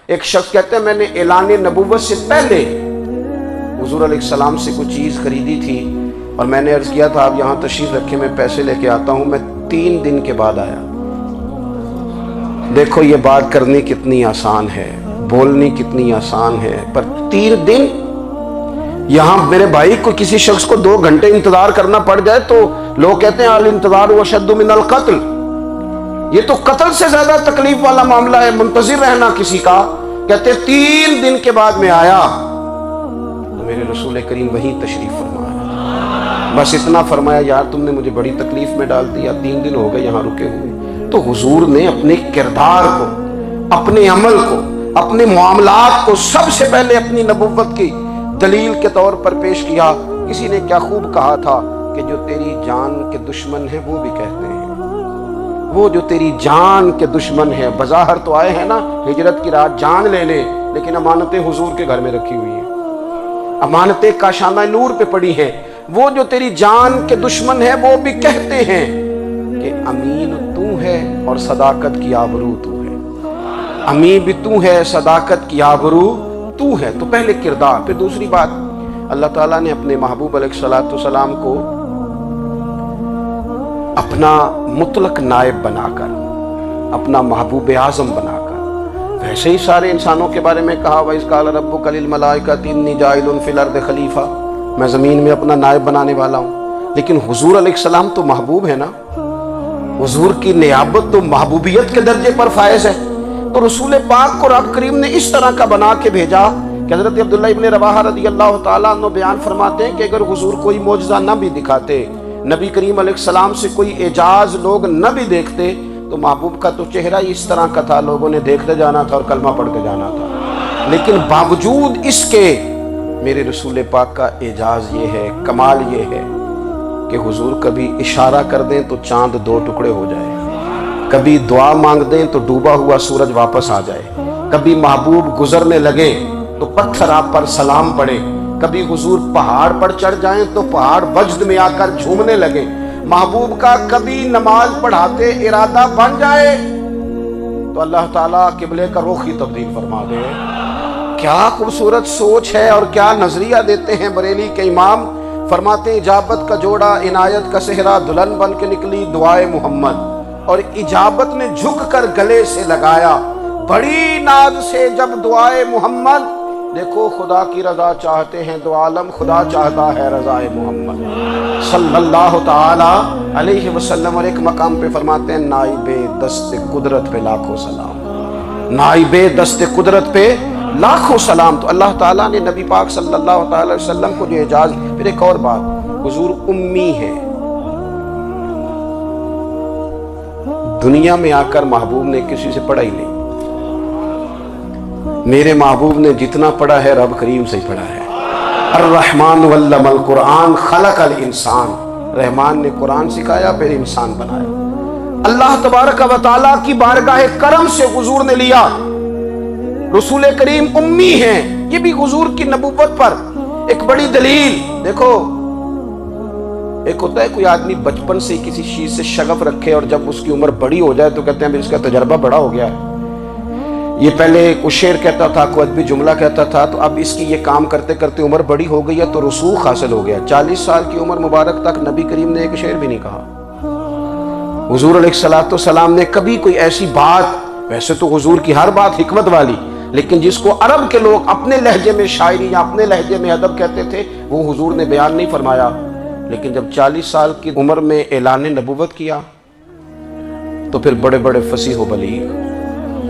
ایک شخص کہتے ہیں میں نے اعلان نبوت سے پہلے حضور علیہ السلام سے کوئی چیز خریدی تھی اور میں نے عرض کیا تھا آپ یہاں تشریف رکھیں میں پیسے لے کے آتا ہوں، میں 3 دن کے بعد آیا۔ دیکھو یہ بات کرنی کتنی آسان ہے، بولنی کتنی آسان ہے، پر 3 دن یہاں میرے بھائی کو کسی شخص کو 2 گھنٹے انتظار کرنا پڑ جائے تو لوگ کہتے ہیں الانتظار اشد من القتل، یہ تو قتل سے زیادہ تکلیف والا معاملہ ہے منتظر رہنا کسی کا۔ کہتے 3 دن کے بعد میں آیا تو میرے رسول کریم وہیں تشریف فرمایا، بس اتنا فرمایا یار تم نے مجھے بڑی تکلیف میں ڈال دیا، 3 دن ہو گئے یہاں رکے ہوئے۔ تو حضور نے اپنے کردار کو، اپنے عمل کو، اپنے معاملات کو سب سے پہلے اپنی نبوت کی دلیل کے طور پر پیش کیا۔ کسی نے کیا خوب کہا تھا کہ جو تیری جان کے دشمن ہیں وہ بھی کہتے ہیں، وہ جو تیری جان کے دشمن ہیں، بظاہر تو آئے ہیں نا ہجرت کی رات جان لے لے، لیکن امانتیں حضور کے گھر میں رکھی ہوئی ہیں، امانتیں کاشانہ نور پہ پڑی ہیں۔ وہ جو تیری جان کے دشمن ہیں وہ بھی کہتے ہیں کہ امین تو ہے اور صداقت کی آبرو تو ہے، امین بھی تو ہے، صداقت کی آبرو تو ہے۔ تو پہلے کردار، پھر دوسری بات اللہ تعالیٰ نے اپنے محبوب علیہ السلام کو اپنا مطلق نائب بنا کر، اپنا محبوب اعظم بنا کر، ویسے ہی سارے انسانوں کے بارے میں کہا وَإِذْ قَالَ رَبُّكَ لِلْمَلَائِكَةِ إِنِّي جَاعِلٌ فِي الْأَرْضِ خلیفہ، میں زمین میں اپنا نائب بنانے والا ہوں۔ لیکن حضور علیہ السلام تو محبوب ہے نا، حضور کی نیابت تو محبوبیت کے درجے پر فائز ہے، تو رسول پاک کو رب کریم نے اس طرح کا بنا کے بھیجا کہ حضرت عبداللہ ابن رواحہ رضی اللہ تعالیٰ عنہ بیان فرماتے ہیں کہ اگر حضور کوئی معجزہ نہ بھی دکھاتے، نبی کریم علیہ السلام سے کوئی اعجاز لوگ نہ بھی دیکھتے، تو محبوب کا تو چہرہ ہی اس طرح کا تھا، لوگوں نے دیکھتے جانا تھا اور کلمہ پڑھتے جانا تھا۔ لیکن باوجود اس کے میرے رسول پاک کا اعجاز یہ ہے، کمال یہ ہے کہ حضور کبھی اشارہ کر دیں تو چاند 2 ٹکڑے ہو جائے، کبھی دعا مانگ دیں تو ڈوبا ہوا سورج واپس آ جائے، کبھی محبوب گزرنے لگے تو پتھر آپ پر سلام پڑے، کبھی حضور پہاڑ پر چڑھ جائیں تو پہاڑ وجد میں آ کر جھومنے لگے، محبوب کا کبھی نماز پڑھاتے ارادہ بن جائے تو اللہ تعالیٰ قبلے کا رخ ہی تبدیل فرما دے۔ کیا خوبصورت سوچ ہے اور کیا نظریہ دیتے ہیں بریلی کے امام، فرماتے ہیں اجابت کا جوڑا عنایت کا صحرا دلہن بن کے نکلی دعائے محمد، اور اجابت نے جھک کر گلے سے لگایا بڑی ناز سے جب دعائے محمد۔ دیکھو خدا کی رضا چاہتے ہیں دو عالم، خدا چاہتا ہے رضائے محمد صلی اللہ تعالی علیہ وسلم۔ اور ایک مقام پہ فرماتے ہیں نائب دست قدرت پہ لاکھوں سلام، نائب دست قدرت پہ لاکھوں سلام۔ تو اللہ تعالیٰ نے نبی پاک صلی اللہ تعالی علیہ وسلم کو جو اعجاز۔ پھر ایک اور بات، حضور امی ہے، دنیا میں آ کر محبوب نے کسی سے پڑھا ہی نہیں، میرے محبوب نے جتنا پڑھا ہے رب کریم سے ہی پڑھا ہے۔ الرحمن علم القرآن خلق الانسان، رحمان نے قرآن سکھایا پھر انسان بنایا۔ اللہ تبارک و تعالیٰ کی بارگاہ کرم سے حضور نے لیا۔ رسول کریم امی ہیں، یہ بھی حضور کی نبوت پر ایک بڑی دلیل۔ دیکھو ایک ہوتا ہے کوئی آدمی بچپن سے کسی چیز سے شغف رکھے اور جب اس کی عمر بڑی ہو جائے تو کہتے ہیں اس کا تجربہ بڑا ہو گیا ہے، یہ پہلے کوئی شعر کہتا تھا، کوئی ادبی جملہ کہتا تھا، تو اب اس کی یہ کام کرتے کرتے عمر بڑی ہو گئی ہے تو رسوخ حاصل ہو گیا۔ 40 سال کی عمر مبارک تک نبی کریم نے ایک شعر بھی نہیں کہا۔ حضور علیہ السلام نے کبھی کوئی ایسی بات، ویسے تو حضور کی ہر بات حکمت والی، لیکن جس کو عرب کے لوگ اپنے لہجے میں شاعری یا اپنے لہجے میں ادب کہتے تھے وہ حضور نے بیان نہیں فرمایا۔ لیکن جب 40 سال کی عمر میں اعلان نبوت کیا تو پھر بڑے بڑے فصیح و بلیغ،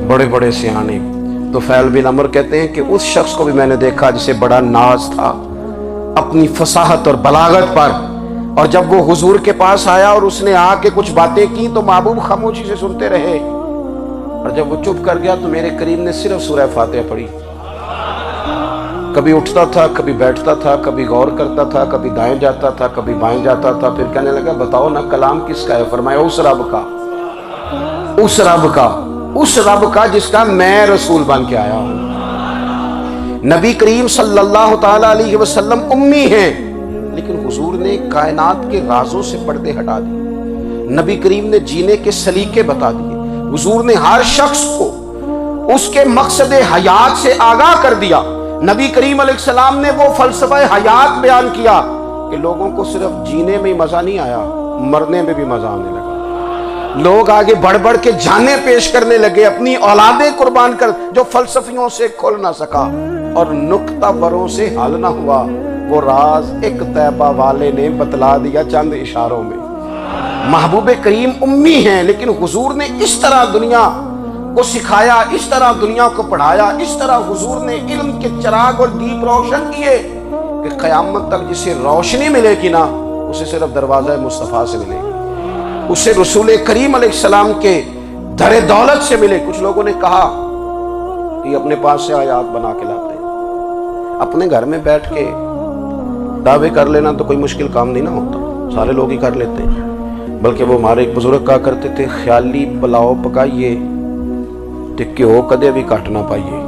بڑے بڑے سیانے طفیل بن عمر کہتے ہیں کہ اس شخص کو بھی میں نے دیکھا جسے بڑا ناز تھا اپنی فصاحت اور بلاغت پر، اور جب وہ حضور کے پاس آیا اور اس نے آ کے کچھ باتیں کی تو محبوب خاموشی سے سنتے رہے، اور جب وہ چپ کر گیا تو میرے کریم نے صرف سورہ فاتحہ پڑھی۔ کبھی اٹھتا تھا، کبھی بیٹھتا تھا، کبھی غور کرتا تھا، کبھی دائیں جاتا تھا، کبھی بائیں جاتا تھا، پھر کہنے لگا بتاؤ نا کلام کس کا ہے؟ فرمایا اس رب کا، اس رب کا، اس رب کا جس کا میں رسول بن کے آیا ہوں۔ نبی کریم صلی اللہ تعالی علیہ وسلم امی ہیں، لیکن حضور نے کائنات کے رازوں سے پردے ہٹا دیے، نبی کریم نے جینے کے سلیقے بتا دیے، حضور نے ہر شخص کو اس کے مقصد حیات سے آگاہ کر دیا. نبی کریم علیہ السلام نے وہ فلسفہ حیات بیان کیا کہ لوگوں کو صرف جینے میں ہی مزہ نہیں آیا، مرنے میں بھی مزہ آنے لگا. لوگ آگے بڑھ بڑھ کے جانیں پیش کرنے لگے، اپنی اولادیں قربان کر. جو فلسفیوں سے کھل نہ سکا اور نکتہ بروں سے حل نہ ہوا، وہ راز ایک طیبہ والے نے بتلا دیا چند اشاروں میں. محبوب کریم امی ہیں، لیکن حضور نے اس طرح دنیا کو سکھایا، اس طرح دنیا کو پڑھایا، اس طرح حضور نے علم کے چراغ اور دیپ روشن کیے کہ قیامت تک جسے روشنی ملے گی نا، اسے صرف دروازہ مصطفیٰ سے ملے گی، اسے رسول کریم علیہ السلام کے در دولت سے ملے. کچھ لوگوں نے کہا کہ یہ اپنے پاس سے آیات بنا کے لاتے ہیں. اپنے گھر میں بیٹھ کے دعوے کر لینا تو کوئی مشکل کام نہیں نہ ہوتا، سارے لوگ ہی کر لیتے ہیں. بلکہ وہ ہمارے ایک بزرگ کہا کرتے تھے، خیالی پلاؤ پکائیے ٹکے ہو کدے بھی کٹ نہ پائیے،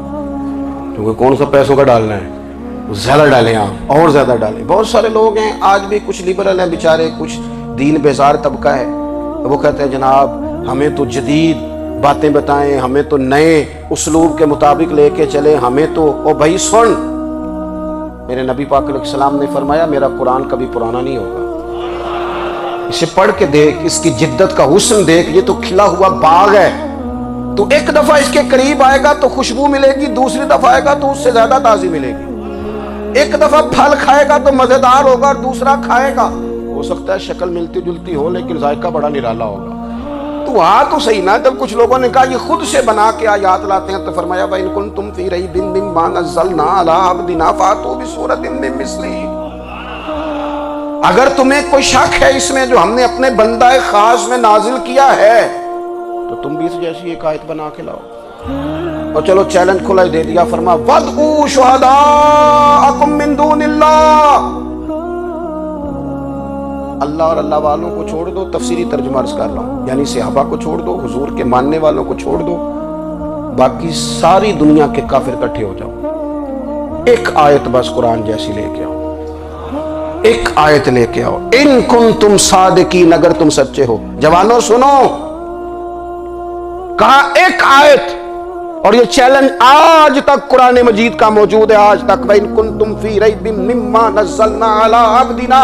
کیونکہ کون سا پیسوں کا ڈالنا ہے، زیادہ ڈالیں آپ اور زیادہ ڈالیں. بہت سارے لوگ ہیں آج بھی، کچھ لبرل ہیں بیچارے، کچھ دین بیزار طبقہ ہے، وہ کہتے ہیں جناب ہمیں تو جدید باتیں بتائیں، ہمیں تو نئے اسلوب کے مطابق لے کے چلیں، ہمیں تو او بھائی سن، میرے نبی پاک علیہ السلام نے فرمایا میرا قرآن کبھی پرانا نہیں ہوگا. اسے پڑھ کے دیکھ، اس کی جدت کا حسن دیکھ، یہ تو کھلا ہوا باغ ہے. تو ایک دفعہ اس کے قریب آئے گا تو خوشبو ملے گی، دوسری دفعہ آئے گا تو اس سے زیادہ تازی ملے گی. ایک دفعہ پھل کھائے گا تو مزیدار ہوگا اور دوسرا کھائے گا ہو سکتا ہے شکل ملتی جلتی ہو لیکن ذائقہ بڑا نرالا ہوگا. تو تو صحیح نا. جب کچھ لوگوں نے کہا یہ خود سے بنا کے آیات لاتے ہیں تو فرمایا وَإِن كُنتُمْ فِي رَيْبٍ مِّمَّا نَزَّلْنَا عَلَىٰ عَبْدِنَا فَأْتُوا بِسُورَةٍ مِّن مِّثْلِهِ. اگر تمہیں کوئی شک ہے اس میں جو ہم نے اپنے بندہ خاص میں نازل کیا ہے تو تم بھی اس جیسی ایک آیت بنا کے لاؤ. اور چلو چیلنج کھلا ہی دے دیا، فرما وَادْعُوا شُهَدَاءَكُم مِّن دُونِ اللَّهِ. اللہ اور اللہ والوں کو چھوڑ دو، تفسیری ترجمہ عرض کر رہا ہوں، یعنی صحابہ کو چھوڑ دو، حضور کے ماننے والوں کو چھوڑ دو، باقی ساری دنیا کے کافر اکٹھے ہو جاؤ، ایک آیت بس قرآن جیسی لے کے آؤ، ایک آیت لے کے آؤ. ان کنتم صادقین، اگر تم سچے ہو. جوانوں سنو، کہا ایک آیت. اور یہ چیلنج آج تک قرآن مجید کا موجود ہے، آج تک. وَإِن كُنتُمْ فِي رَيْبٍ مِّمَّا نَزَّلْنَا عَلَىٰ عَبْدِنَا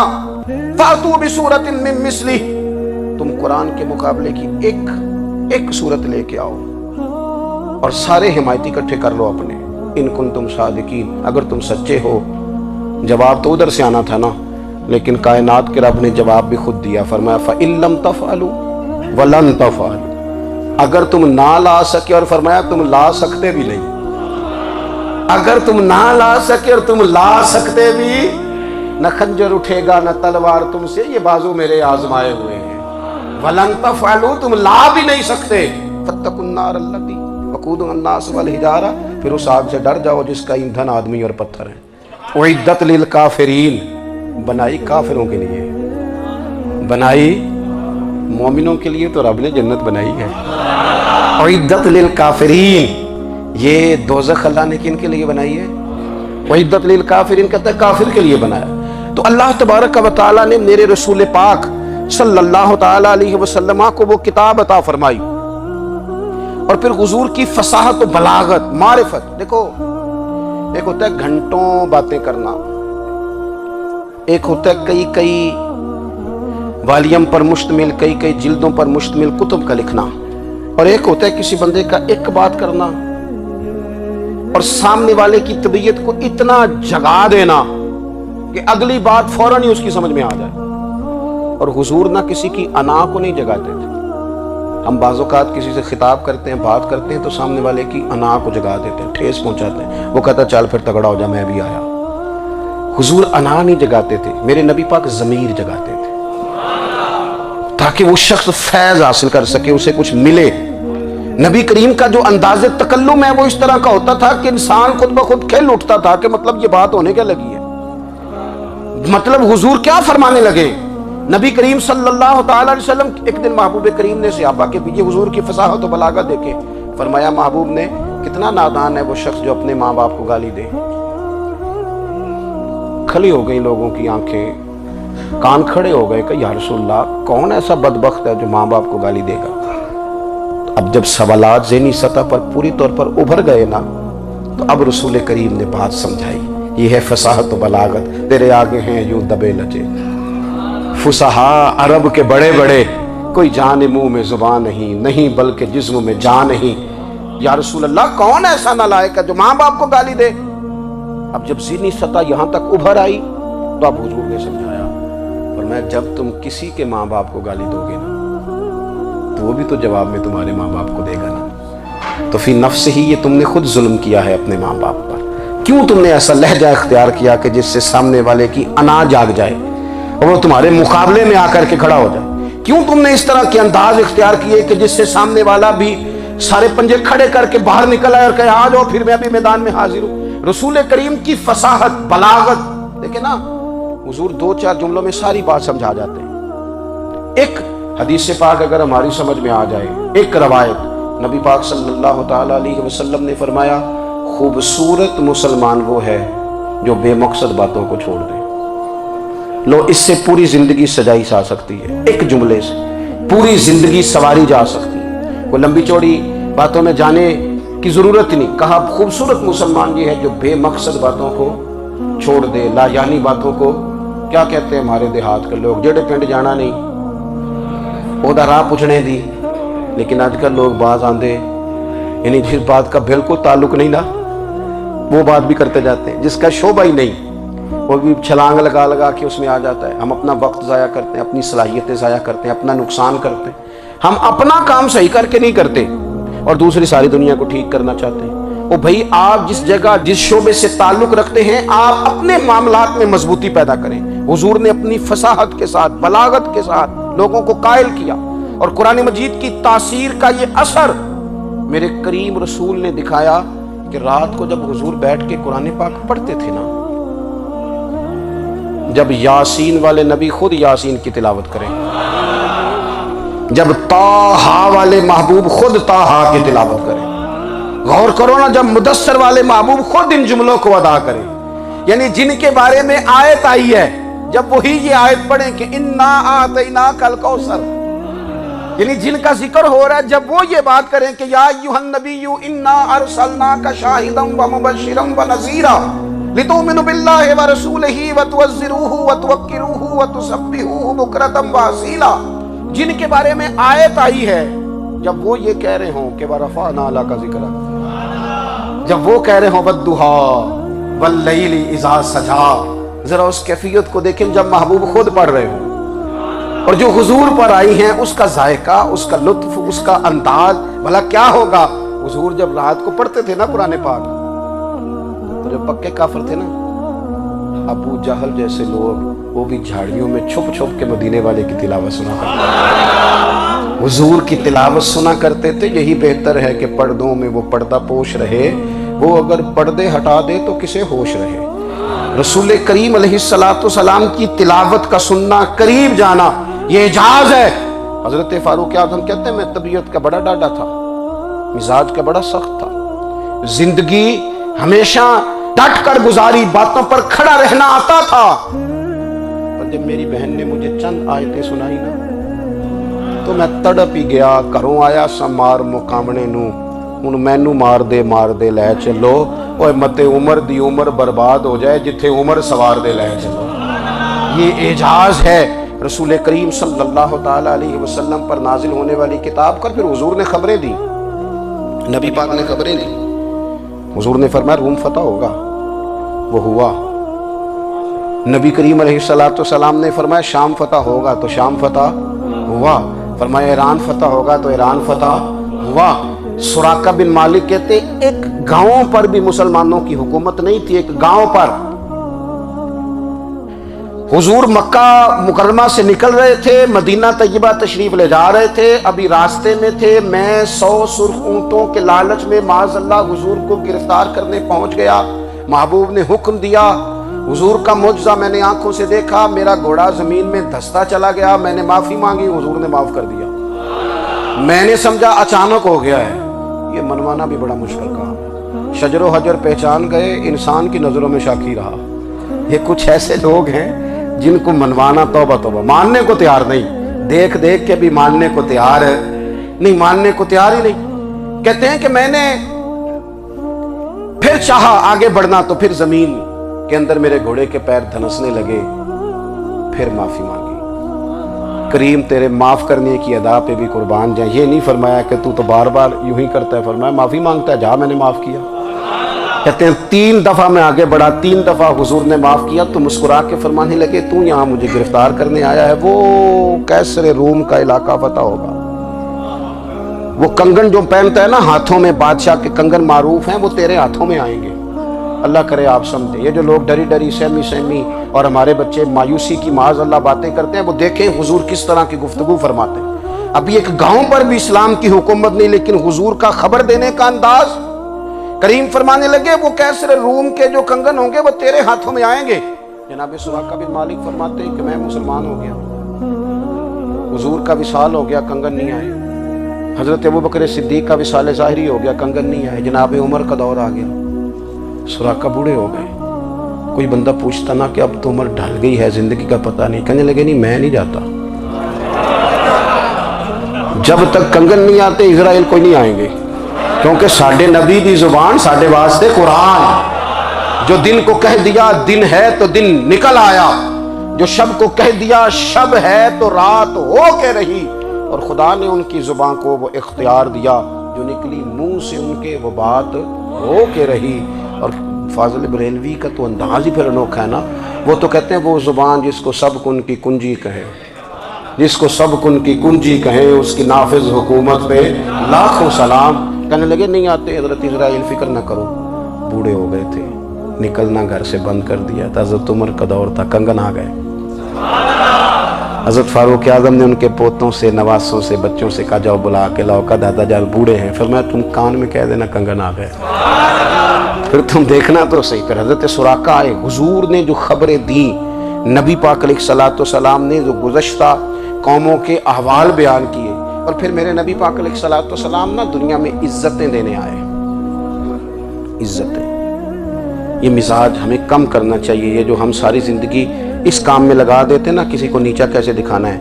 فَأْتُوا بِسُورَةٍ مِّن مِّثْلِهِ. تم قرآن کے مقابلے کی ایک صورت لے کے آؤ اور سارے حمایتی اکٹھے کر لو اپنے. ان کنتم صادقین، اگر تم سچے ہو. جواب تو ادھر سے آنا تھا نا، لیکن کائنات کے رب نے جواب بھی خود دیا. فرمایا فَإِن لَّمْ تَفْعَلُوا وَلَن تَفْعَلُوا. اگر تم نہ لا سکے، اور فرمایا تم لا سکتے بھی نہیں. اگر تم نہ لا سکے اور تم لا سکتے بھی، نہ خنجر اٹھے گا نہ تلوار تم سے، یہ بازو میرے آزمائے ہوئے ہیں. وَلَن تَفْعَلُوا، تم لا بھی نہیں سکتے. فَاتَّقُوا النَّارَ الَّتِي وَقُودُهَا النَّاسُ وَالْحِجَارَةُ. پھر اس آگ سے ڈر جاؤ جس کا ایندھن آدمی اور پتھر ہے. اُعِدَّتْ لِلْكَافِرِينَ، بنائی کافروں کے لیے، بنائی مومنوں کے لیے تو رب نے جنت بنائی ہے. اُعِدَّتْ لِلْكَافِرِينَ، یہ دوزخ اللہ نے کن کے لیے بنائی ہے؟ اُعِدَّتْ لِلْكَافِرِينَ کہتا ہے کافر کے لیے بنایا. تو اللہ تبارک و تعالیٰ نے میرے رسول پاک صلی اللہ تعالیٰ علیہ وسلم کو وہ کتاب عطا فرمائی، اور پھر حضور کی فصاحت و بلاغت، معرفت. دیکھو، ایک ہوتا ہے گھنٹوں باتیں کرنا، ایک ہوتا ہے کئی کئی والیم پر مشتمل، کئی کئی جلدوں پر مشتمل کتب کا لکھنا، اور ایک ہوتا ہے کسی بندے کا ایک بات کرنا اور سامنے والے کی طبیعت کو اتنا جگا دینا کہ اگلی بات فوراً ہی اس کی سمجھ میں آ جائے. اور حضور نہ کسی کی انا کو نہیں جگاتے تھے. ہم بعض اوقات کسی سے خطاب کرتے ہیں، بات کرتے ہیں تو سامنے والے کی انا کو جگا دیتے ہیں، ٹھیس پہنچاتے ہیں. وہ کہتا چل پھر تگڑا ہو جا، میں بھی آیا. حضور انا نہیں جگاتے تھے، میرے نبی پاک ضمیر جگاتے تھے تاکہ وہ شخص فیض حاصل کر سکے، اسے کچھ ملے. نبی کریم کا جو انداز تکلم ہے وہ اس طرح کا ہوتا تھا کہ انسان خود بخود کھل اٹھتا تھا کہ مطلب یہ بات ہونے کیا لگی ہے، مطلب حضور کیا فرمانے لگے. نبی کریم صلی اللہ تعالیٰ علیہ وسلم ایک دن محبوب کریم نے صحابہ کے پیچھے حضور کی فصاحت و بلاغت دیکھے. فرمایا محبوب نے کتنا نادان ہے وہ شخص جو اپنے ماں باپ کو گالی دے. کھلی ہو گئی لوگوں کی آنکھیں، کان کھڑے ہو گئے کہ یا رسول اللہ کون ایسا بدبخت ہے جو ماں باپ کو گالی دے گا. اب اب جب سوالات ذہنی سطح پر پوری طور پر ابھر گئے نا، تو اب رسول کریم نے بات سمجھائی. یہ ہے فصاحت و بلاغت، تیرے آگے ہیں یوں دبے لجے فصحاء عرب کے بڑے بڑے، کوئی جان منہ میں زبان نہیں بلکہ جسم میں جان نہیں. یا رسول اللہ کون ایسا نالائق ہے جو ماں باپ کو گالی دے؟ اب جب ذہنی سطح یہاں تک ابھر آئی تو اب حضور نے سمجھایا، فرمایا جب تم کسی کے ماں باپ کو گالی دو گے نا تو وہ بھی تو جواب میں تمہارے ماں باپ کو دے گا نا. تو فی نفس ہی یہ تم نے خود ظلم کیا ہے اپنے ماں باپ پر. کیوں تم نے ایسا لہجہ اختیار کیا کہ جس سے سامنے والے کی انا جاگ جائے اور وہ تمہارے مقابلے میں آ کر کے کھڑا ہو جائے؟ کیوں تم نے اس طرح کے انداز اختیار کیے کہ جس سے سامنے والا بھی سارے پنجے کھڑے کر کے باہر نکل آئے اور کہے آ جاؤ پھر میں بھی میدان میں حاضر ہوں؟ رسول کریم کی فصاحت بلاغت دیکھیں نا، حضور 2-4 جملوں میں ساری بات سمجھا جاتے ہیں. ایک حدیث پاک اگر ہماری سمجھ میں آ جائے، ایک روایت نبی پاک صلی اللہ تعالی علیہ وسلم نے فرمایا خوبصورت مسلمان وہ ہے جو بے مقصد باتوں کو چھوڑ دے. لو اس سے پوری زندگی سجائی جا سکتی ہے، ایک جملے سے پوری زندگی سواری جا سکتی ہے. کوئی لمبی چوڑی باتوں میں جانے کی ضرورت نہیں. کہا خوبصورت مسلمان یہ ہے جو بے مقصد باتوں کو چھوڑ دے، لا یعنی باتوں کو. کیا کہتے ہیں ہمارے دیہات کے لوگ، جڑے پنڈ جانا نہیں وہ دا راہ پوچھنے دی. لیکن آج کل لوگ باز آندے یعنی جس بات کا بالکل تعلق نہیں نا وہ بات بھی کرتے جاتے ہیں، جس کا شعبہ ہی نہیں وہ بھی چھلانگ لگا لگا کے اس میں آ جاتا ہے. ہم اپنا وقت ضائع کرتے ہیں، اپنی صلاحیتیں ضائع کرتے ہیں، اپنا نقصان کرتے ہیں. ہم اپنا کام صحیح کر کے نہیں کرتے اور دوسری ساری دنیا کو ٹھیک کرنا چاہتے ہیں. او بھائی آپ جس جگہ جس شعبے سے تعلق رکھتے ہیں آپ اپنے معاملات میں مضبوطی پیدا کریں. حضور نے اپنی فصاحت کے ساتھ بلاغت کے ساتھ لوگوں کو قائل کیا اور قرآن مجید کی تاثیر کا یہ اثر میرے کریم رسول نے دکھایا کہ رات کو جب حضور بیٹھ کے قرآن پاک پڑھتے تھے نا، جب یاسین والے نبی خود یاسین کی تلاوت کریں، جب طٰہٰ والے محبوب خود طٰہٰ کی تلاوت کریں، غور کرو نا جب مدثر والے محبوب خود ان جملوں کو ادا کریں، یعنی جن کے بارے میں آیت آئی ہے جب وہی یہ آیت پڑھیں کہ انا اعطیناک الکوثر، یعنی جن کا ذکر ہو رہا ہے جب وہ یہ بات کریں کہ یا ایھا النبی انا ارسلناک شاہدا ومبشرا ونذیرا لتؤمنوا باللہ ورسولہ وتعزروہ وتوقروہ وتسبحوہ بکرۃ واصیلا، جن کے بارے میں آیت آئی ہے جب وہ یہ کہہ رہے ہوں کہ ورفعنا لک ذکرک، جب وہ کہہ رہے ہوں والضحیٰ واللیل اذا سجا، ذرا اس کیفیت کو دیکھیں جب محبوب خود پڑھ رہے ہوں اور جو حضور پر آئی ہیں اس کا ذائقہ، اس کا لطف، اس کا انداز بھلا کیا ہوگا. حضور جب رات کو پڑھتے تھے نا قرآن پاک تو جو پکے کافر تھے نا ابو جہل جیسے لوگ وہ بھی جھاڑیوں میں چھپ چھپ کے مدینے والے کی تلاوت سنا کرتے تھے، حضور کی تلاوت سنا کرتے تھے. یہی بہتر ہے کہ پردوں میں وہ پردہ پوش رہے، وہ اگر پردے ہٹا دے تو کسے ہوش رہے. رسول کریم علیہ السلام کی تلاوت کا سننا، قریب جانا یہ اعجاز ہے. حضرت فاروق اعظم کہتے ہیں میں طبیعت کا بڑا ڈاڈا تھا، مزاج کا بڑا سخت تھا، زندگی ہمیشہ ڈٹ کر گزاری، باتوں پر کھڑا رہنا آتا تھا، پر جب میری بہن نے مجھے چند آیتیں سنائی نا تو میں تڑپ ہی گیا. گھروں آیا سا مار مقامنے نو، ہن مینو مار دے لے چلو، اوے متے عمر دی عمر برباد ہو جائے جتھے عمر سوار دے لے چلو. یہ اعجاز ہے رسول کریم صلی اللہ تعالی علیہ وسلم پر نازل ہونے والی کتاب کا. پھر حضور نے خبریں دی، نبی پاک نے خبریں دی. حضور نے فرمایا روم فتح ہوگا، وہ ہوا. نبی کریم علیہ السلام نے فرمایا شام فتح ہوگا تو شام فتح ہوا. فرمایا ایران فتح ہوگا تو ایران فتح ہوا. سراقہ بن مالک کہتے ایک گاؤں پر بھی مسلمانوں کی حکومت نہیں تھی. ایک گاؤں پر حضور مکہ مکرمہ سے نکل رہے تھے، مدینہ طیبہ تشریف لے جا رہے تھے، ابھی راستے میں تھے. میں 100 سرخ اونٹوں کے لالچ میں معاذ اللہ حضور کو گرفتار کرنے پہنچ گیا. محبوب نے حکم دیا، حضور کا معجزہ میں نے آنکھوں سے دیکھا، میرا گھوڑا زمین میں دھستا چلا گیا. میں نے معافی مانگی، حضور نے معاف کر دیا. میں نے سمجھا اچانک ہو گیا ہے. یہ منوانا بھی بڑا مشکل کام ہے. شجر و حجر پہچان گئے، انسان کی نظروں میں شاکی رہا. یہ کچھ ایسے لوگ ہیں جن کو منوانا توبہ توبہ، ماننے کو تیار نہیں، دیکھ دیکھ کے بھی ماننے کو تیار ہے نہیں ماننے کو تیار ہی نہیں. کہتے ہیں کہ میں نے پھر چاہا آگے بڑھنا تو پھر زمین کے اندر میرے گھوڑے کے پیر دھنسنے لگے, پھر معافی مانگی. کریم تیرے معاف کرنے کی ادا پہ بھی قربان جائیں. یہ نہیں فرمایا کہ تو بار بار یوں ہی کرتا ہے, فرمایا معافی مانگتا ہے, جا میں نے معاف کیا. کہتے ہیں 3 دفعہ میں آگے بڑھا, 3 دفعہ حضور نے معاف کیا تو مسکرا کے فرمانے لگے تو یہاں مجھے گرفتار کرنے آیا ہے, وہ کیسر روم کا علاقہ پتہ ہوگا, وہ کنگن جو پہنتا ہے نا ہاتھوں میں, بادشاہ کے کنگن معروف ہیں, وہ تیرے ہاتھوں میں آئیں گے. اللہ کرے آپ سمجھیں. یہ جو لوگ ڈری ڈری سہمی اور ہمارے بچے مایوسی کی معاذ اللہ باتیں کرتے ہیں, وہ دیکھیں حضور کس طرح کی گفتگو فرماتے ہیں. ابھی ایک گاؤں پر بھی اسلام کی حکومت نہیں, لیکن حضور کا خبر دینے کا انداز. کریم فرمانے لگے وہ کیسر روم کے جو کنگن ہوں گے وہ تیرے ہاتھوں میں آئیں گے. جناب سراقہ بن مالک فرماتے ہیں کہ میں مسلمان ہو گیا, حضور کا وصال ہو گیا, کنگن نہیں آئے. حضرت ابوبکر صدیق کا وصال ظاہری ہو گیا, کنگن نہیں آئے. جناب عمر کا دور آ گیا, سراقہ بوڑھے ہو گئے. کوئی بندہ پوچھتا نا کہ اب تو عمر ڈھل گئی ہے, زندگی کا پتہ نہیں, کہنے لگے نہیں میں نہیں جاتا, جب تک کنگن نہیں آتے اسرائیل کوئی نہیں آئیں گے. کیونکہ ساڈے نبی دی زبان ساڈے واسطے قرآن, جو دن کو کہہ دیا دن ہے تو دن نکل آیا, جو شب کو کہہ دیا شب ہے تو رات ہو کے رہی. اور خدا نے ان کی زبان کو وہ اختیار دیا, جو نکلی منہ سے ان کے وہ بات ہو کے رہی. اور فاضل بریلوی کا تو انداز ہی پھر انوکھا ہے نا, وہ تو کہتے ہیں وہ زبان جس کو سب کن کی کنجی کہے, جس کو سب کن کی کنجی کہیں, اس کی نافذ حکومت پہ لاکھوں سلام. کہنے لگے نہیں آتے حضرت اسرائیل, فکر نہ کرو, بوڑھے ہو گئے تھے, نکلنا گھر سے بند کر دیا تھا. حضرت عمر کا دور تھا, کنگن آ گئے. حضرت فاروق اعظم نے ان کے پوتوں سے, نواسوں سے, بچوں سے کہا جاؤ بلا کے لاؤ, کا دادا جان بوڑھے ہیں. فرمایا تم کان میں کہہ دینا کنگن آ گئے, پھر تم دیکھنا تو صحیح. پھر حضرت سراقہ آئے, حضور نے جو خبریں دیں, نبی پاک علیہ الصلوۃ والسلام نے جو گزشتہ قوموں کے احوال بیان کیے, اور پھر میرے نبی پاک علیہ الصلوۃ والسلام نا دنیا میں عزتیں دینے آئے. عزتیں, یہ مزاج ہمیں کم کرنا چاہیے. یہ جو ہم ساری زندگی اس کام میں لگا دیتے نا, کسی کو نیچا کیسے دکھانا ہے,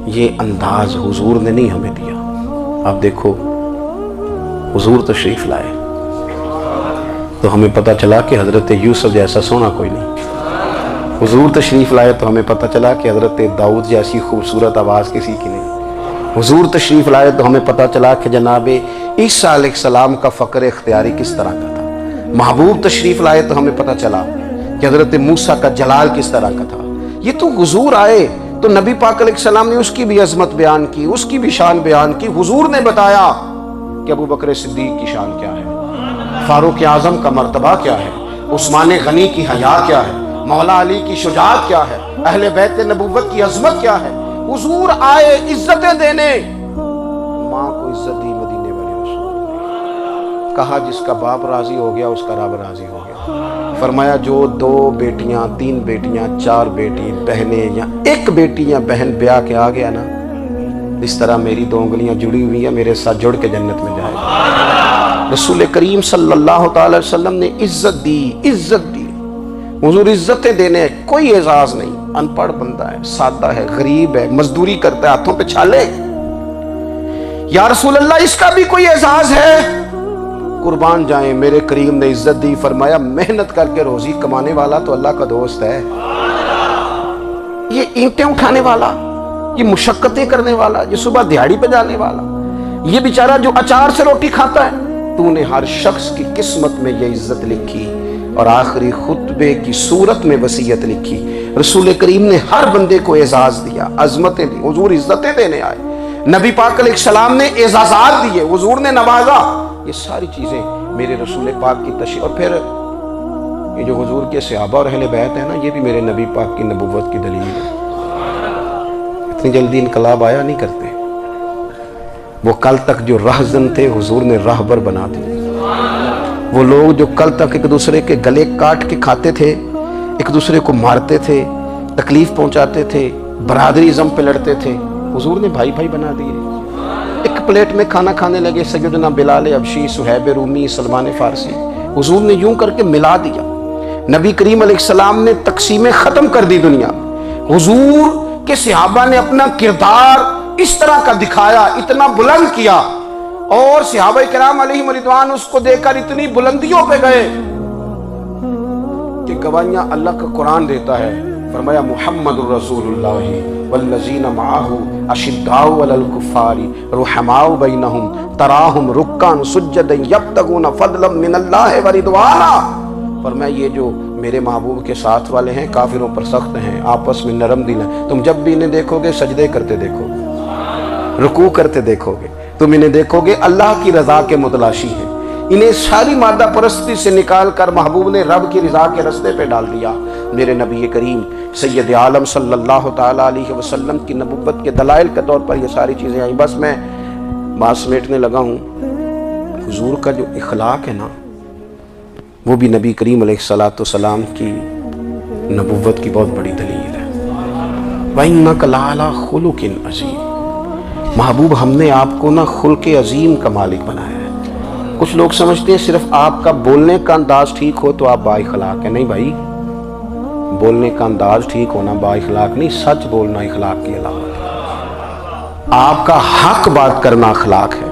یہ انداز حضور نے نہیں ہمیں دیا. آپ دیکھو حضور تشریف لائے تو ہمیں پتہ چلا کہ حضرت یوسف جیسا سونا کوئی نہیں. حضور تشریف لائے تو ہمیں پتہ چلا کہ حضرت داؤد جیسی خوبصورت آواز کسی کی نہیں. حضور تشریف لائے تو ہمیں پتہ چلا کہ جناب عیسیٰ علیہ السلام کا فقر اختیاری کس طرح کا تھا. محبوب تشریف لائے تو ہمیں پتہ چلا کہ حضرت موسیٰ کا جلال کس طرح کا تھا. یہ تو حضور آئے تو نبی پاک علیہ السلام نے اس کی بھی عظمت بیان کی, اس کی بھی شان بیان کی. حضور نے بتایا کہ ابوبکر صدیق کی شان کیا ہے, فاروق اعظم کا مرتبہ کیا ہے, عثمان غنی کی حیا کیا ہے, مولا علی کی شجاعت کیا ہے, اہل بیت نبوت کی عظمت کیا ہے. حضور آئے عزتیں دینے. ماں کو عزت دی مدینے والے رسول نے, کہا جس کا باپ راضی ہو گیا اس کا رب راضی ہو گیا. فرمایا جو 2 بیٹیاں 3 بیٹیاں 4 بیٹی بہنیں یا 1 بیٹی یا بہن بیاہ کے آ گیا نا, اس طرح میری 2 انگلیاں جڑی ہوئی ہیں, میرے ساتھ جڑ کے جنت میں جائے گا. رسول کریم صلی اللہ تعالی وسلم نے عزت دی, عزت دی. حضور عزتیں دینے, کوئی اعزاز نہیں. ان پڑھ بندہ ہے, سادہ ہے, غریب ہے, مزدوری کرتا ہے, ہاتھوں پہ چھالے. یا رسول اللہ اس کا بھی کوئی اعزاز ہے؟ قربان جائیں, میرے کریم نے عزت دی. فرمایا محنت کر کے روزی کمانے والا تو اللہ کا دوست ہے. یہ اینٹیں اٹھانے والا, یہ مشقتیں کرنے والا, یہ صبح دیہڑی پہ جانے والا, یہ بیچارہ جو اچار سے روٹی کھاتا ہے, تو نے ہر شخص کی قسمت میں یہ عزت لکھی اور آخری خطبے کی صورت میں وصیت لکھی. رسول کریم نے ہر بندے کو اعزاز دیا, عظمتیں دی. حضور عزتیں دینے آئے. نبی پاک علیہ السلام نے اعزازات دیے, حضور نے نوازا. یہ ساری چیزیں میرے رسول پاک کی تشریف. اور پھر یہ جو حضور کے صحابہ اور اہل بیت ہیں نا, یہ بھی میرے نبی پاک کی نبوت کی دلیل ہے. اتنی جلدی انقلاب آیا نہیں کرتے. وہ کل تک جو رہزن تھے حضور نے راہبر بنا دیے. وہ لوگ جو کل تک ایک دوسرے کے گلے کاٹ کے کھاتے تھے, ایک دوسرے کو مارتے تھے, تکلیف پہنچاتے تھے, برادری ازم پہ لڑتے تھے, حضور نے بھائی بھائی بنا دیے. ایک پلیٹ میں کھانا کھانے لگے, سیدنا بلال حبشی, صہیب رومی, سلمان فارسی. حضور نے یوں کر کے ملا دیا. نبی کریم علیہ السلام نے تقسیمیں ختم کر دی دنیا. حضور کے صحابہ نے اپنا کردار اس طرح کا دکھایا، اتنا بلند کیا، اور صحابہ کرام علیہم رضوان اس کو دیکھ کر اتنی بلندیوں پہ گئے کہ گواہیاں اللہ کا قرآن دیتا ہے۔ فرمایا محمد الرسول اللہ والذین معہ اشداء علی الکفار رحماء بینہم تراہم رکعا سجدا یبتغون فضلا من اللہ ورضوانا۔ فرمایا یہ جو میرے محبوب کے ساتھ والے ہیں کافروں پر سخت ہیں، آپس میں نرم دل ہیں، تم جب بھی انہیں دیکھو گے سجدے کرتے دیکھو گے، رکوع کرتے دیکھو گے، تم انہیں دیکھو گے اللہ کی رضا کے متلاشی ہیں۔ انہیں ساری مادہ پرستی سے نکال کر محبوب نے رب کی رضا کے رستے پہ ڈال دیا۔ میرے نبی کریم سید عالم صلی اللہ تعالیٰ علیہ وسلم کی نبوت کے دلائل کے طور پر یہ ساری چیزیں آئیں۔ بس میں بات سمیٹنے لگا ہوں۔ حضور کا جو اخلاق ہے نا، وہ بھی نبی کریم علیہ السلام کی نبوت کی بہت بڑی دلیل ہے۔ وَإِنَّكَ لَعَلَىٰ خُلُقٍ عَظِيمٍ، محبوب ہم نے آپ کو نا خلق عظیم کا مالک بنایا ہے۔ کچھ لوگ سمجھتے ہیں صرف آپ کا بولنے کا انداز ٹھیک ہو تو آپ با اخلاق ہیں۔ نہیں بھائی، بولنے کا انداز ٹھیک ہونا با اخلاق نہیں، سچ بولنا اخلاق کی علامت ہے۔ آپ کا حق بات کرنا اخلاق ہے،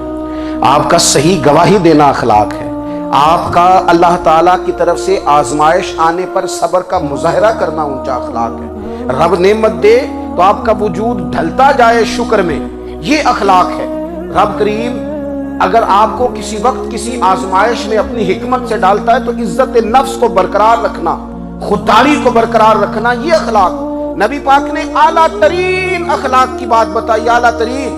آپ کا صحیح گواہی دینا اخلاق ہے، آپ کا اللہ تعالیٰ کی طرف سے آزمائش آنے پر صبر کا مظاہرہ کرنا اونچا اخلاق ہے۔ رب نعمت دے تو آپ کا وجود ڈھلتا جائے شکر میں، یہ اخلاق ہے۔ رب کریم اگر آپ کو کسی وقت کسی آزمائش میں اپنی حکمت سے ڈالتا ہے تو عزت نفس کو برقرار رکھنا، خودداری کو برقرار رکھنا، یہ اخلاق۔ نبی پاک نے اعلیٰ ترین اخلاق کی بات بتائی، اعلیٰ ترین۔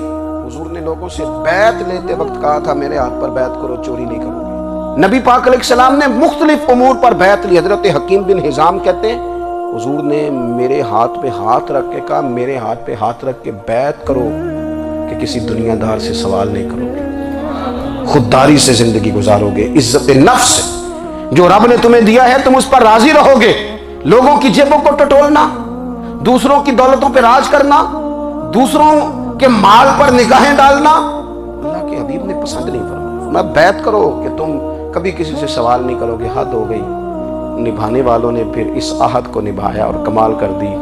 حضور نے لوگوں سے بیعت لیتے وقت کہا تھا میرے ہاتھ پر بیعت کرو، چوری نہیں کرو گے۔ نبی پاک علیہ السلام نے مختلف امور پر بیعت لی۔ حضرت حکیم بن حزام کہتے ہیں حضور نے میرے ہاتھ پہ ہاتھ رکھ کے کہا میرے ہاتھ پہ ہاتھ رکھ کے بیعت کرو کہ کسی دنیا دار سے سوال نہیں کرو گے، خودداری سے زندگی گزارو گے، عزت نفس جو رب نے تمہیں دیا ہے تم اس پر راضی رہو گے۔ لوگوں کی جیبوں کو ٹٹولنا، دوسروں کی دولتوں پہ راج کرنا، دوسروں کے مال پر نگاہیں ڈالنا اللہ کے حبیب نے پسند نہیں فرمایا۔ میں بیعت کرو کہ تم کبھی کسی سے سوال نہیں کرو گے۔ حد ہو گئی۔ نبھانے والوں نے پھر اس عہد کو نبھایا اور کمال کر دی۔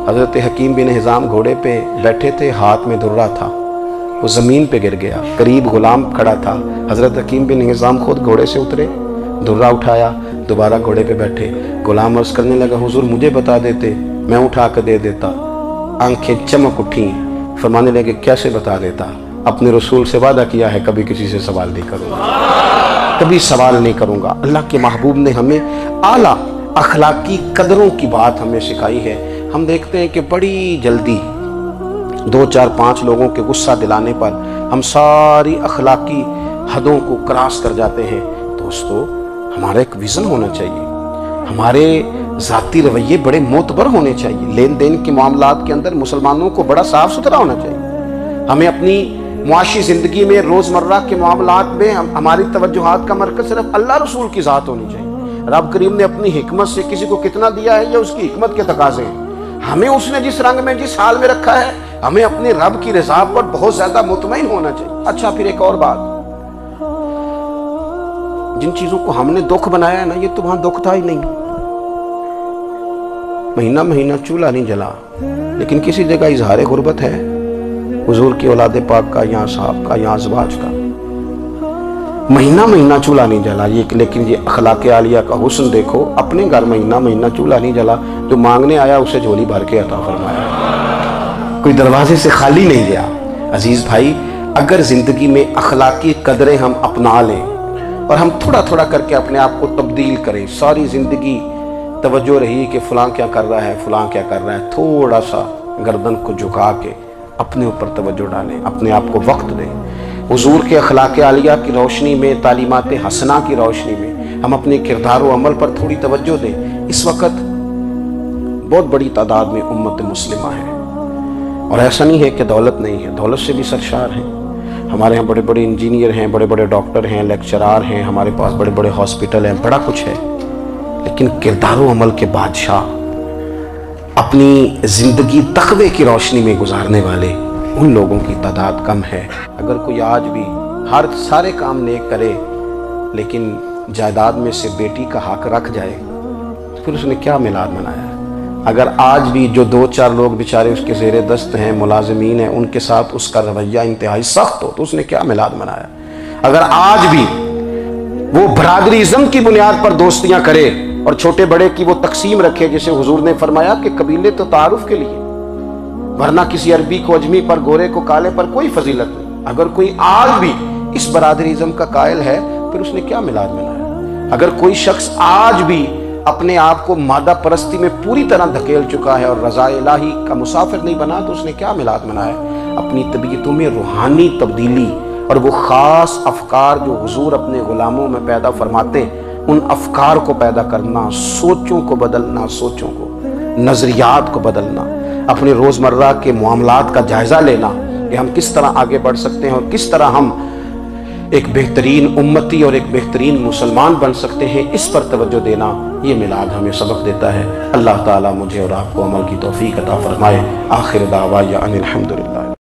حضرت حکیم بن حزام گھوڑے پہ بیٹھے تھے، ہاتھ میں درہ تھا، وہ زمین پہ گر گیا، قریب غلام کھڑا تھا۔ حضرت حکیم بن حزام خود گھوڑے سے اترے، درہ اٹھایا، دوبارہ گھوڑے پہ بیٹھے۔ غلام عرض کرنے لگا حضور مجھے بتا دیتے، میں اٹھا کے دے دیتا۔ آنکھیں چمک اٹھیں، فرمانے لگے کیسے بتا دیتا؟ اپنے رسول سے وعدہ کیا ہے کبھی کسی سے سوال نہیں کروں گا، کبھی سوال نہیں کروں گا۔ اللہ کے محبوب نے ہمیں اعلیٰ اخلاقی قدروں کی بات ہمیں سکھائی ہے۔ ہم دیکھتے ہیں کہ بڑی جلدی 2 4 5 لوگوں کے غصہ دلانے پر ہم ساری اخلاقی حدوں کو کراس کر جاتے ہیں۔ دوستو ہمارا ایک ویژن ہونا چاہیے، ہمارے ذاتی رویے بڑے معتبر ہونے چاہیے، لین دین کے معاملات کے اندر مسلمانوں کو بڑا صاف ستھرا ہونا چاہیے۔ ہمیں اپنی معاشی زندگی میں روزمرہ کے معاملات میں ہماری توجہات کا مرکز صرف اللہ رسول کی ذات ہونی چاہیے۔ رب کریم نے اپنی حکمت سے کسی کو کتنا دیا ہے یہ اس کی حکمت کے تقاضے ہیں۔ ہمیں اس نے جس رنگ میں جس حال میں رکھا ہے ہمیں اپنے رب کی رضا پر بہت زیادہ مطمئن ہونا چاہیے۔ اچھا پھر ایک اور بات، جن چیزوں کو ہم نے دکھ بنایا ہے نا یہ تو وہاں دکھ تھا ہی نہیں۔ مہینہ مہینہ چولہا نہیں جلا، لیکن کسی جگہ اظہار غربت ہے، حضور کی اولاد پاک کا یا صاحب کا یا ازواج کا۔ مہینہ مہینہ چولہا نہیں جلا، لیکن یہ اخلاق عالیہ کا حسن دیکھو، اپنے گھر مہینہ مہینہ چولہا نہیں جلا، جو مانگنے آیا اسے جھولی بھر کے عطا فرمایا، کوئی دروازے سے خالی نہیں گیا۔ عزیز بھائی، اگر زندگی میں اخلاقی قدریں ہم اپنا لیں اور ہم تھوڑا تھوڑا کر کے اپنے آپ کو تبدیل کریں، ساری زندگی توجہ رہی کہ فلاں کیا کر رہا ہے فلاں کیا کر رہا ہے، تھوڑا سا گردن کو جھکا کے اپنے اوپر توجہ ڈالیں، اپنے آپ کو وقت دیں۔ حضور کے اخلاق عالیہ کی روشنی میں، تعلیمات حسنہ کی روشنی میں ہم اپنے کردار و عمل پر تھوڑی توجہ دیں۔ اس وقت بہت بڑی تعداد میں امت مسلمہ ہے، اور ایسا نہیں ہے کہ دولت نہیں ہے، دولت سے بھی سرشار ہیں۔ ہمارے ہاں بڑے بڑے انجینئر ہیں، بڑے بڑے ڈاکٹر ہیں، لیکچرار ہیں، ہمارے پاس بڑے بڑے ہاسپٹل ہیں، بڑا کچھ ہے، لیکن کردار و عمل کے بادشاہ، اپنی زندگی تقوی کی روشنی میں گزارنے والے ان لوگوں کی تعداد کم ہے۔ اگر کوئی آج بھی سارے کام نیک کرے لیکن جائیداد میں سے بیٹی کا حق رکھ جائے، پھر اس نے کیا میلاد منایا ہے؟ اگر آج بھی جو 2-4 لوگ بیچارے اس کے زیر دست ہیں، ملازمین ہیں، ان کے ساتھ اس کا رویہ انتہائی سخت ہو تو اس نے کیا میلاد منایا؟ اگر آج بھی وہ برادری ازم کی بنیاد پر دوستیاں کرے اور چھوٹے بڑے کی وہ تقسیم رکھے، جسے حضور نے فرمایا کہ قبیلے تو تعارف کے لیے، ورنہ کسی عربی کو اجمی پر، گورے کو کالے پر کوئی فضیلت نہیں، اگر کوئی آج بھی اس برادری ازم کا قائل ہے پھر اس نے کیا میلاد منایا؟ اگر کوئی شخص آج بھی اپنے آپ کو مادہ پرستی میں پوری طرح دھکیل چکا ہے اور رضا الہی کا مسافر نہیں بنا تو اس نے کیا میلاد منایا؟ اپنی طبیعتوں میں روحانی تبدیلی اور وہ خاص افکار جو حضور اپنے غلاموں میں پیدا فرماتے، ان افکار کو پیدا کرنا، سوچوں کو بدلنا، سوچوں کو، نظریات کو بدلنا، اپنے روزمرہ کے معاملات کا جائزہ لینا کہ ہم کس طرح آگے بڑھ سکتے ہیں اور کس طرح ہم ایک بہترین امتی اور ایک بہترین مسلمان بن سکتے ہیں، اس پر توجہ دینا یہ میلاد ہمیں سبق دیتا ہے۔ اللہ تعالیٰ مجھے اور آپ کو عمل کی توفیق عطا فرمائے۔ آخر دعوانا ان الحمدللہ۔